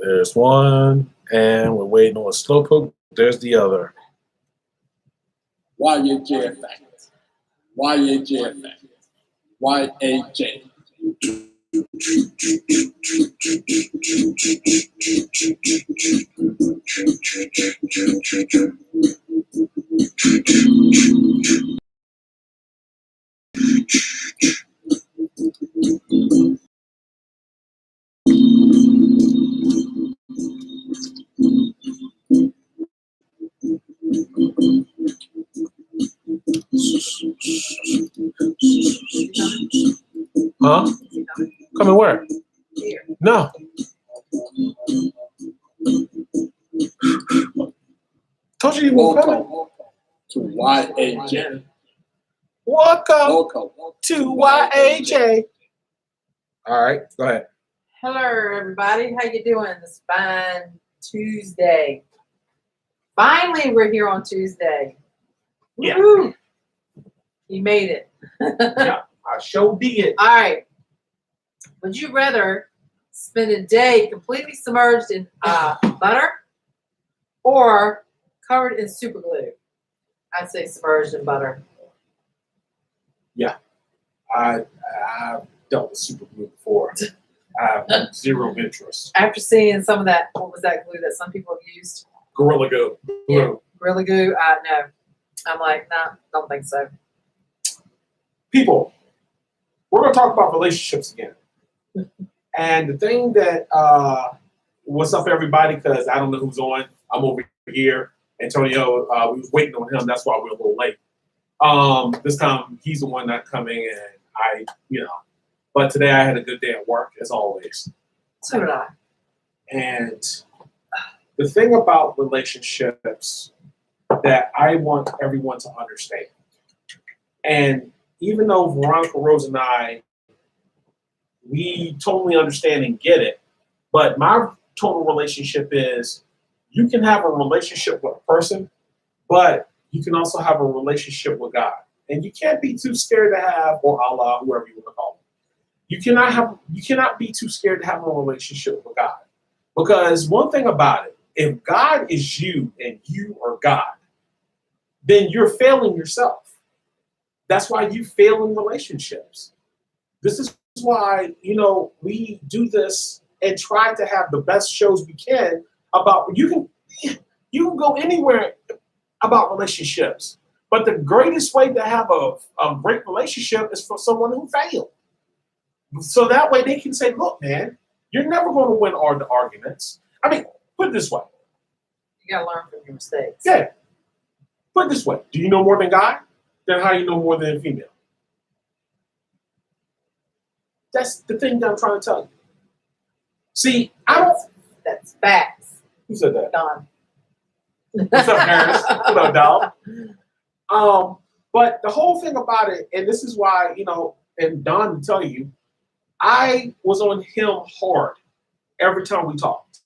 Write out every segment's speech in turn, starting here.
There's one, and we're waiting on a slowpoke. There's the other. YAJ effect. YAJ effect. YAJ. Huh? Coming where? Here. No. Told you he was coming. Welcome to YAJ. Welcome Welcome to YAJ. All right, go ahead. Hello, everybody. How you doing this fine Tuesday? Finally, we're here on Tuesday. Yeah. Woo-hoo. You made it. Yeah, I sure did. All right. Would you rather spend a day completely submerged in butter or covered in super glue? I'd say submerged in butter. Yeah, I've dealt with super glue before. I have zero interest. After seeing some of that, what was that glue that some people have used? Gorilla Glue. Yeah. Gorilla Glue? No. I'm like, nah, don't think so. People, we're going to talk about relationships again. And the thing that, what's up, everybody? Because I don't know who's on. I'm over here. Antonio, we was waiting on him. That's why we're a little late. This time, he's the one not coming, and but today I had a good day at work, as always. So did I. And the thing about relationships that I want everyone to understand, and even though Veronica Rose and I, we totally understand and get it, but my total relationship is you can have a relationship with a person, but you can also have a relationship with God. And you can't be too scared to have, or Allah, whoever you want to call him. You cannot be too scared to have a relationship with God. Because one thing about it, if God is you and you are God, then you're failing yourself. That's why you fail in relationships. This is why, we do this and try to have the best shows we can about, you can go anywhere about relationships. But the greatest way to have a great relationship is for someone who failed. So that way they can say, look, man, you're never going to win all the arguments. I mean, put it this way. You got to learn from your mistakes. Yeah. Put it this way. Do you know more than God? Then how do you know more than a female? That's the thing that I'm trying to tell you. See, That's facts. Who said that? Don. What's up, Paris? What up, dog? But the whole thing about it, and this is why, and Don will tell you, I was on him hard every time we talked.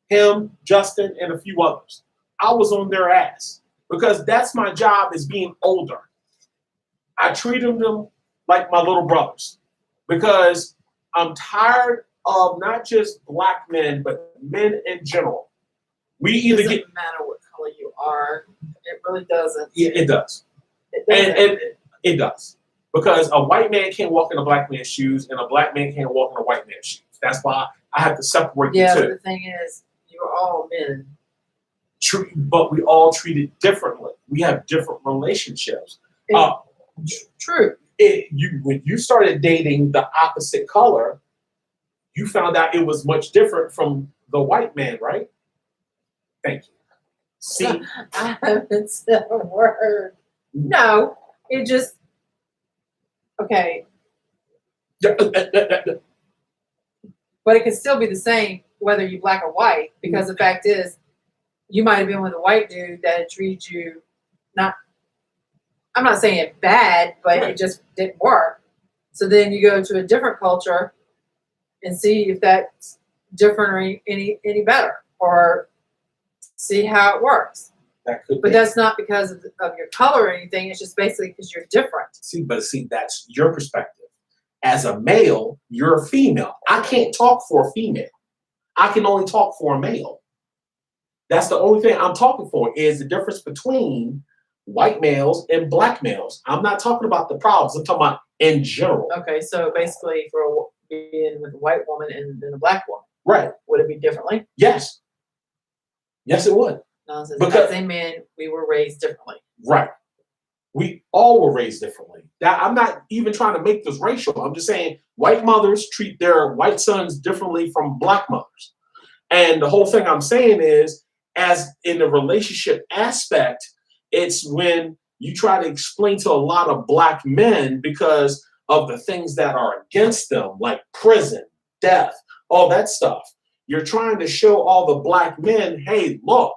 Him, Justin, and a few others. I was on their ass because that's my job as being older. I treated them like my little brothers because I'm tired of not just black men, but men in general. It doesn't matter what color you are. It really doesn't. Yeah, it does. It doesn't. And it does. Because a white man can't walk in a black man's shoes and a black man can't walk in a white man's shoes. That's why I have to separate the Yeah, two. but the thing is, you're all men. But we all treat it differently. We have different relationships. True. When you started dating the opposite color, you found out it was much different from the white man, right? Thank you. See? I haven't said a word. No, it just, okay. But it can still be the same whether you're black or white, because the fact is, you might have been with a white dude that treated you I'm not saying bad, but Right. It just didn't work. So then you go to a different culture and see if that's different or any better, or see how it works. That could But be. that's not because of your color or anything. It's just basically because you're different. See, that's your perspective. As a male, you're a female. I can't talk for a female. I can only talk for a male. That's the only thing I'm talking for is the difference between white males and black males. I'm not talking about the problems. I'm talking about in general. Okay, so basically, for being with a white woman and then a black woman, Right. would it be differently? Yes. Yes, it would. Nonsense. Because- As a man, we were raised differently. Right. We all were raised differently. That I'm not even trying to make this racial. I'm just saying white mothers treat their white sons differently from black mothers. And the whole thing I'm saying is, as in the relationship aspect, it's when you try to explain to a lot of black men because of the things that are against them, like prison, death, all that stuff. You're trying to show all the black men, hey, look,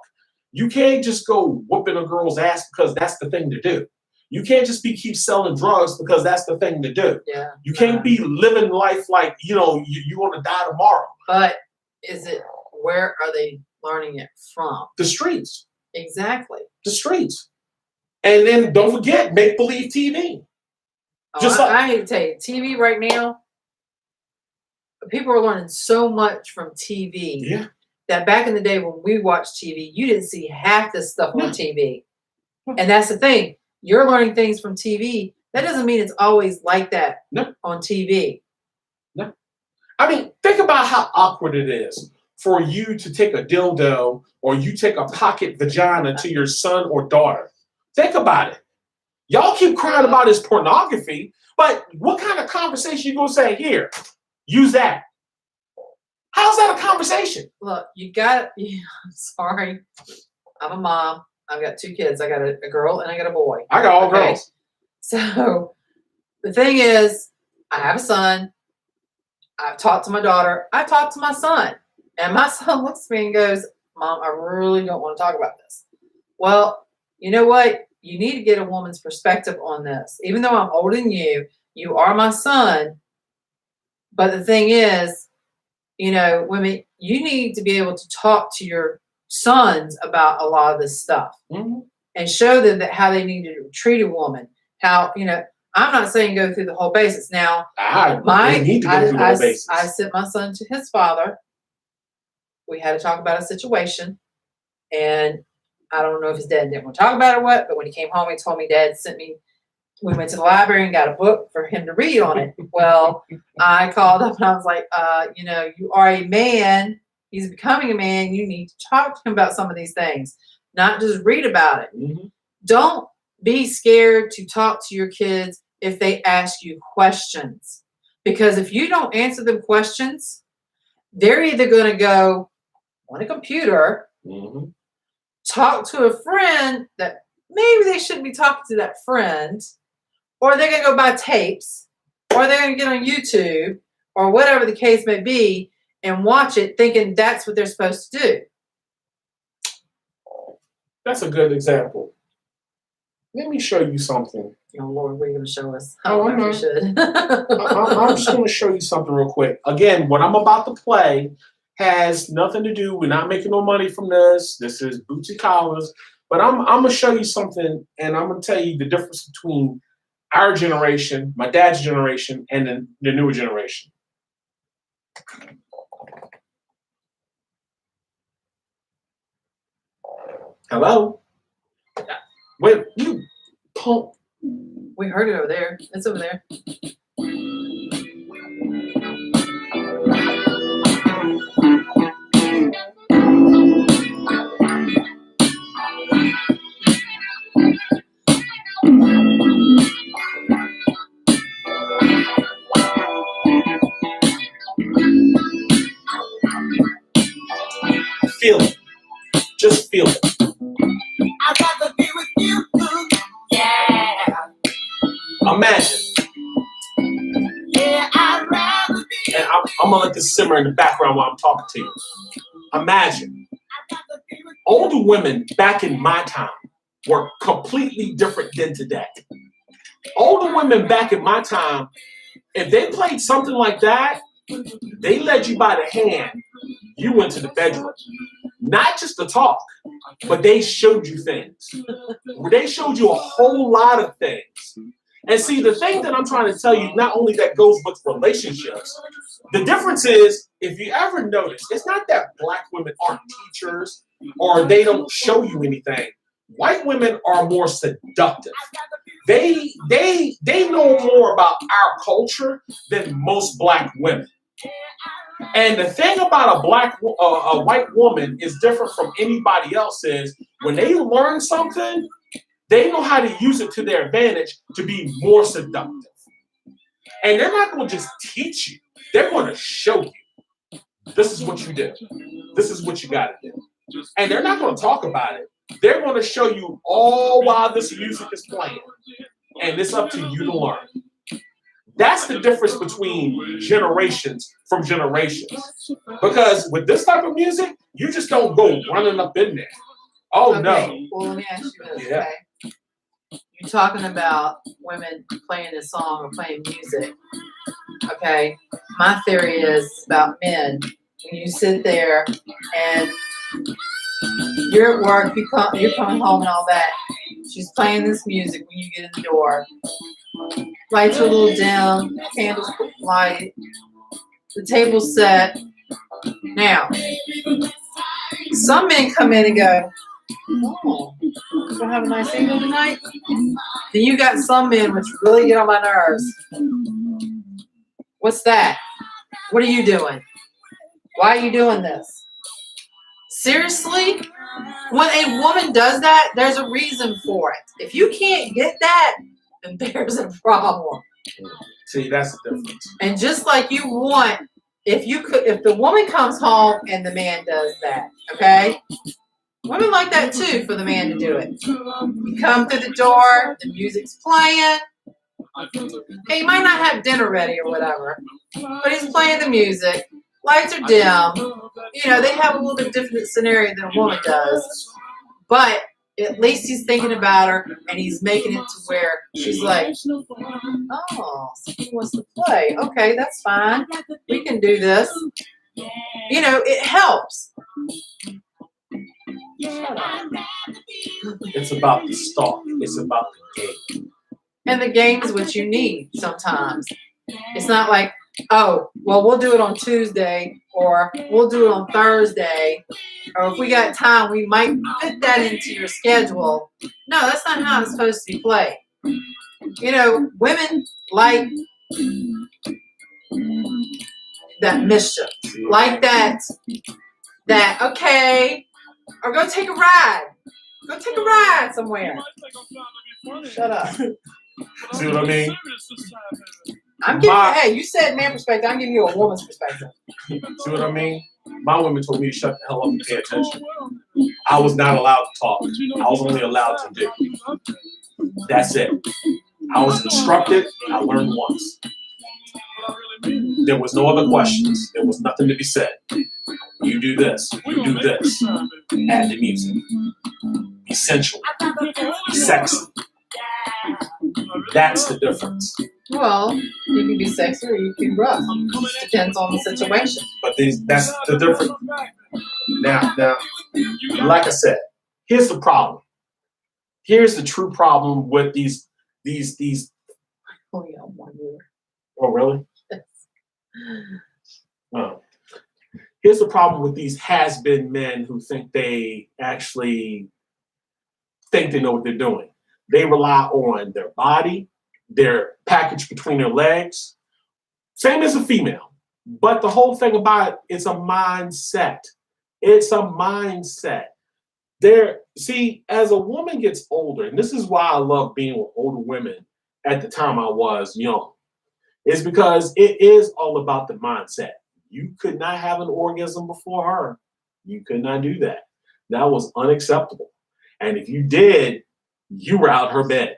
you can't just go whooping a girl's ass because that's the thing to do. You can't just keep selling drugs because that's the thing to do. Yeah. You can't be living life like, you want to die tomorrow. But where are they learning it from? The streets. Exactly. The streets. And then don't forget make-believe TV. Oh, I hate to tell you, TV right now, people are learning so much from TV Yeah. that back in the day when we watched TV, you didn't see half this stuff on No. TV. And that's the thing. You're learning things from TV. That doesn't mean it's always like that No. on TV. I mean, think about how awkward it is for you to take a dildo or you take a pocket vagina to your son or daughter. Think about it. Y'all keep crying about his pornography, but what kind of conversation you gonna say here? Use that. How's that a conversation? Look, I'm sorry. I'm a mom. I've got 2 kids. I got a girl and I got a boy. I got all Okay. girls. So the thing is, I have a son. I've talked to my daughter. I talked to my son. And my son looks at me and goes, Mom, I really don't want to talk about this. Well, you know what? You need to get a woman's perspective on this. Even though I'm older than you, you are my son. But the thing is, women, you need to be able to talk to your sons about a lot of this stuff Mhm. and show them that how they need to treat a woman. How, I'm not saying go through the whole basis. Now, They need to go through the whole basis. I sent my son to his father. We had to talk about a situation. And I don't know if his dad didn't want to talk about it or what, but when he came home, he told me Dad sent me, we went to the library and got a book for him to read on it. Well, I called up and I was like, you are a man. He's becoming a man. You need to talk to him about some of these things, not just read about it. Mhm. Don't be scared to talk to your kids if they ask you questions. Because if you don't answer them questions, they're either going to go on a computer, Mhm. talk to a friend that maybe they shouldn't be talking to that friend, or they're going to go buy tapes, or they're going to get on YouTube, or whatever the case may be, and watch it thinking that's what they're supposed to do. That's a good example. Let me show you something. Oh, Lord, what are you going to show us? I Oh, don't know if you should. I'm just going to show you something real quick. Again, what I'm about to play has nothing to do. We're not making no money from this. This is Bootsy Collins. But I'm going to show you something, and I'm going to tell you the difference between our generation, my dad's generation, and the newer generation. Hello? Wait, you punk. We heard it over there. It's over there. Feel it. Just feel it. I'd rather be with you. Yeah. Imagine. Yeah, I'd rather be. And I'm gonna let this simmer in the background while I'm talking to you. Imagine. I'd rather be with Older women back in my time were completely different than today. Older women back in my time, if they played something like that, they led you by the hand. You went to the bedroom. Not just to talk, but they showed you things. They showed you a whole lot of things. And see, the thing that I'm trying to tell you, not only that goes with relationships, The difference is, if you ever notice, it's not that black women aren't teachers or they don't show you anything. White women are more seductive. They know more about our culture than most black women. And the thing about a white woman is different from anybody else is when they learn something, they know how to use it to their advantage to be more seductive. And they're not going to just teach you. They're going to show you. This is what you do. This is what you got to do. And they're not going to talk about it. They're going to show you all while this music is playing. And it's up to you to learn. That's the difference between generations from generations. Because with this type of music, you just don't go running up in there. Oh, Okay, no. well, let me ask you this, Yeah. okay? You're talking about women playing a song or playing music. Okay, my theory is about men. When you sit there and you're at work, you're coming home and all that. She's playing this music when you get in the door. Lights are a little dim, candles light, the table's set. Now, some men come in and go, "Oh, we'll have a nice evening tonight." Then you got some men which really get on my nerves. What's that? What are you doing? Why are you doing this? Seriously? When a woman does that, there's a reason for it. If you can't get that, then there's a problem. See, that's the difference. And just like you want, if the woman comes home and the man does that, okay? Women like that too, for the man to do it. You come through the door, the music's playing. Hey, he might not have dinner ready or whatever, but he's playing the music. Lights are dim. You know, they have a little bit different scenario than a woman does. But at least he's thinking about her and he's making it to where she's like, "Oh, he wants to play. Okay, that's fine. We can do this." You know, it helps. It's about the start. It's about the game. And the game is what you need sometimes. It's not like, "Oh, well, we'll do it on Tuesday or we'll do it on Thursday. Or if we got time, we might fit that into your schedule." No, that's not how it's supposed to be played. You know, women like that mischief. Like that, okay, or go take a ride. Go take a ride somewhere. Shut up. See what I mean? I'm giving hey, you said man perspective, I'm giving you a woman's perspective. See what I mean? My women told me to shut the hell up and pay attention. I was not allowed to talk. I was only allowed to do. That's it. I was instructed. I learned once. There was no other questions. There was nothing to be said. You do this. You do this. Add the music. Be sensual. Be sexy. That's the difference. Well, you can be sexy or you can be rough. It depends on the situation. But that's the difference. Now, like I said, here's the problem. Here's the true problem with these. Oh yeah, 1 year. Oh, really? Oh. Here's the problem with these has-been men who think they actually think they know what they're doing. They rely on their body, their package between their legs, same as a female. But the whole thing about it, it's a mindset. It's a mindset. See, as a woman gets older, and this is why I love being with older women at the time I was young, is because it is all about the mindset. You could not have an orgasm before her. You could not do that. That was unacceptable. And if you did, you were out her bed.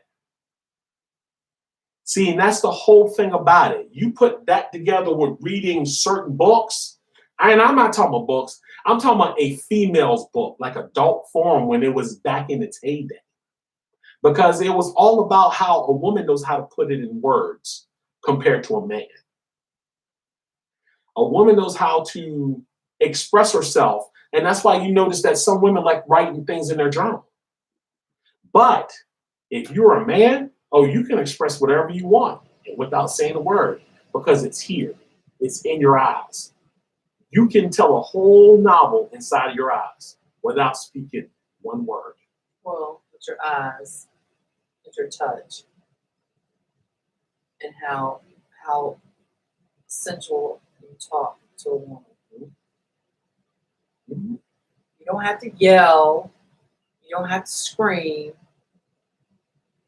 See, and that's the whole thing about it. You put that together with reading certain books, and I'm not talking about books, I'm talking about a female's book, like adult form when it was back in its heyday. Because it was all about how a woman knows how to put it in words compared to a man. A woman knows how to express herself, and that's why you notice that some women like writing things in their journal. But if you're a man, you can express whatever you want without saying a word because it's here. It's in your eyes. You can tell a whole novel inside of your eyes without speaking one word. Well, with your eyes, with your touch, and how sensual you talk to a woman. Mhm. You don't have to yell. You don't have to scream.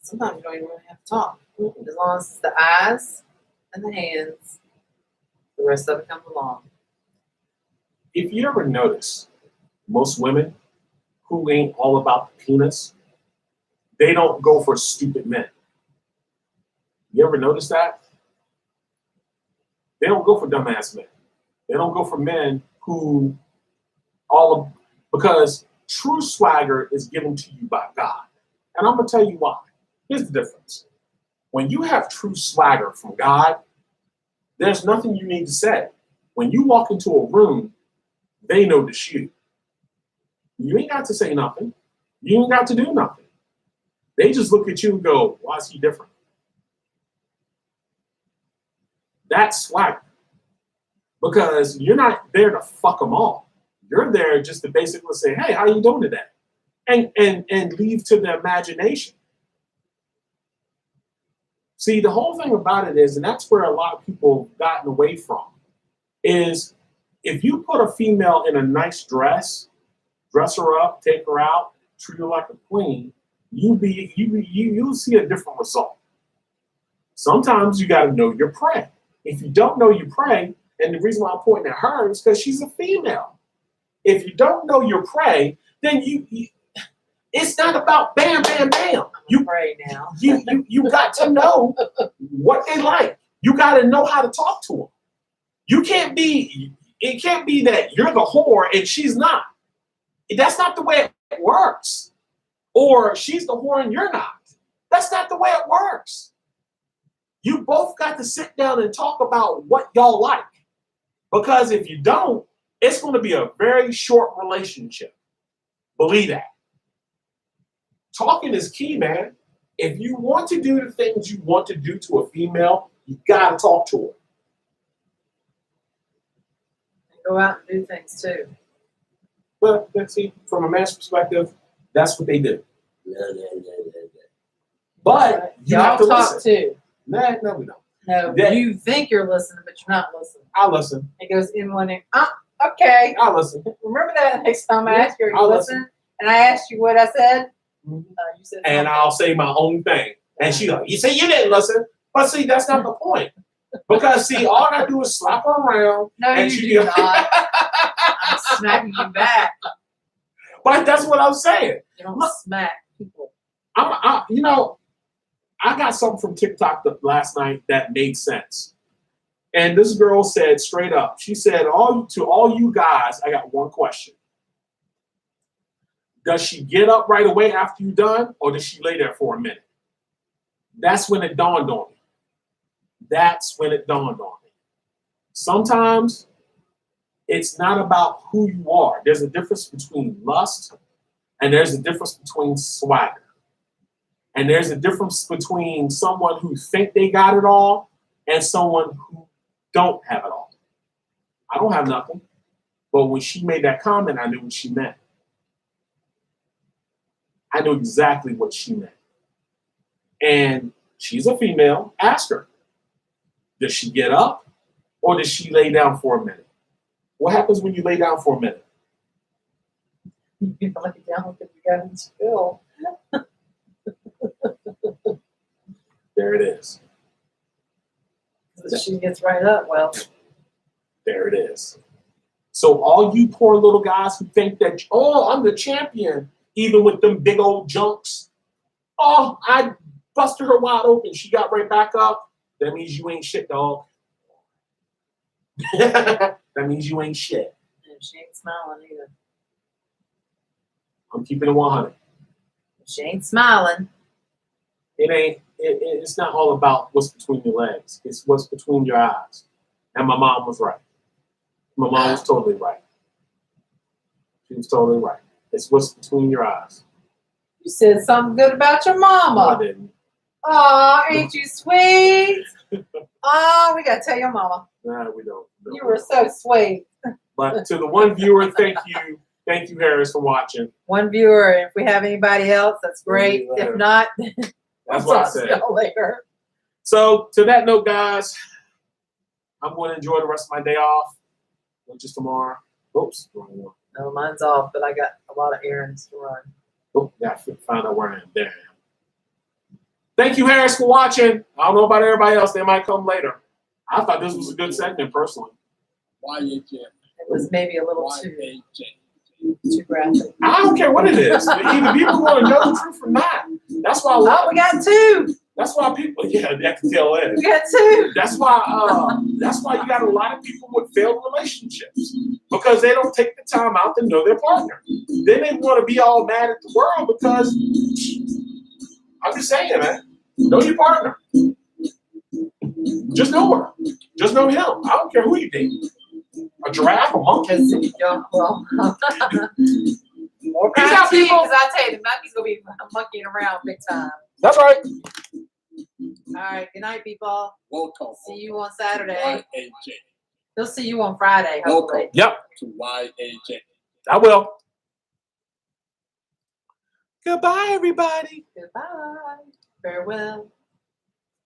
Sometimes you don't even really have to talk. As long as it's the eyes and the hands, the rest of it comes along. If you ever notice, most women who ain't all about the penis, they don't go for stupid men. You ever notice that? They don't go for dumbass men. They don't go for men who because true swagger is given to you by God. And I'm gonna tell you why. Here's the difference. When you have true swagger from God, there's nothing you need to say. When you walk into a room, they know it's you. You ain't got to say nothing. You ain't got to do nothing. They just look at you and go, why is he different? That's swagger. Because you're not there to fuck them all. You're there just to basically say, hey, how you doing today? And leave to the imagination. See, the whole thing about it is, and that's where a lot of people have gotten away from, is if you put a female in a nice dress, dress her up, take her out, treat her like a queen, you'll see a different result. Sometimes you got to know your prey. If you don't know your prey, and the reason why I'm pointing at her is because she's a female. If you don't know your prey, then it's not about bam, bam, bam. I'm afraid now. You got to know what they like. You got to know how to talk to them. It can't be that you're the whore and she's not. That's not the way it works. Or she's the whore and you're not. That's not the way it works. You both got to sit down and talk about what y'all like. Because if you don't, it's going to be a very short relationship. Believe that. Talking is key, man. If you want to do the things you want to do to a female, you got to talk to her. And go out and do things too. Well, let's see, from a man's perspective, that's what they do. But you Y'all have to talk listen. too. No, we don't. No, Yeah. you think you're listening, but you're not listening. I'll listen. It goes in one ear. Okay. I'll listen. Remember that next time I Yeah, asked you, are you I'll listening? And I asked you what I said. Mhm. You said And something. I'll say my own thing. And she like, you say you didn't listen. But see, that's not the point. Because see, all I do is slap her around. No, and you she do be- not. I'm smacking you back. But that's what I'm saying. You don't Look. smack people. I got something from TikTok last night that made sense. And this girl said straight up, she said, to all you guys, I got one question. Does she get up right away after you're done, or does she lay there for a minute? That's when it dawned on me. That's when it dawned on me. Sometimes it's not about who you are. There's a difference between lust and there's a difference between swagger. And there's a difference between someone who think they got it all and someone who don't have it all. I don't have nothing. But when she made that comment, I knew what she meant. I knew exactly what she meant. And she's a female. Ask her. Does she get up or does she lay down for a minute? What happens when you lay down for a minute? You lay down because you got in spill. There it is. So she gets right up. Well, There it is. So all you poor little guys who think that, oh, I'm the champion, even with them big old junks. Oh, I busted her wide open. She got right back up. That means you ain't shit, dog. That means you ain't shit. and she ain't smiling either. I'm keeping it 100. She ain't smiling. It's not all about what's between your legs. It's what's between your eyes. And my mom was right. My mom was totally right. She was totally right. It's what's between your eyes. You said something good about your No, I mama. didn't. Aw, ain't you sweet? Oh, we gotta tell your mama. Nah, we don't. No. You were so swayed. But to the one viewer, thank you, Harris, for watching. One viewer. If we have anybody else, that's great. Yeah. If not, That's we'll what I talk to said. y'all later. So to that note, guys, I'm going to enjoy the rest of my day off, which is tomorrow. Oops, wrong one. No, mine's off, but I got a lot of errands to run. Oh, yeah, I found out where I am. There I am. Thank you, Harris, for watching. I don't know about everybody else. They might come later. I thought this was a good segment, personally. YHF. It was maybe a little too YHJ. graphic. I don't care what it is. Either people want to know the truth or not. That's why. Oh, we got two. That's why people. Yeah, that can tell that. We got two. That's why. That's why you got a lot of people with failed relationships because they don't take the time out to know their partner. Then they want to be all mad at the world because I'm just saying, man. Know your partner. Just know her. Just know him. I don't care who you date. A giraffe, a monkey. Because y'all, well, more Peace power out, to you, people. because I tell you, the monkey's gonna be monkeying around big time. That's right. All right, good night, people. Welcome. See you on Saturday. YHJ. They'll see you on Friday, hopefully. Yep. To YHJ. I will. Goodbye, everybody. Goodbye. Farewell.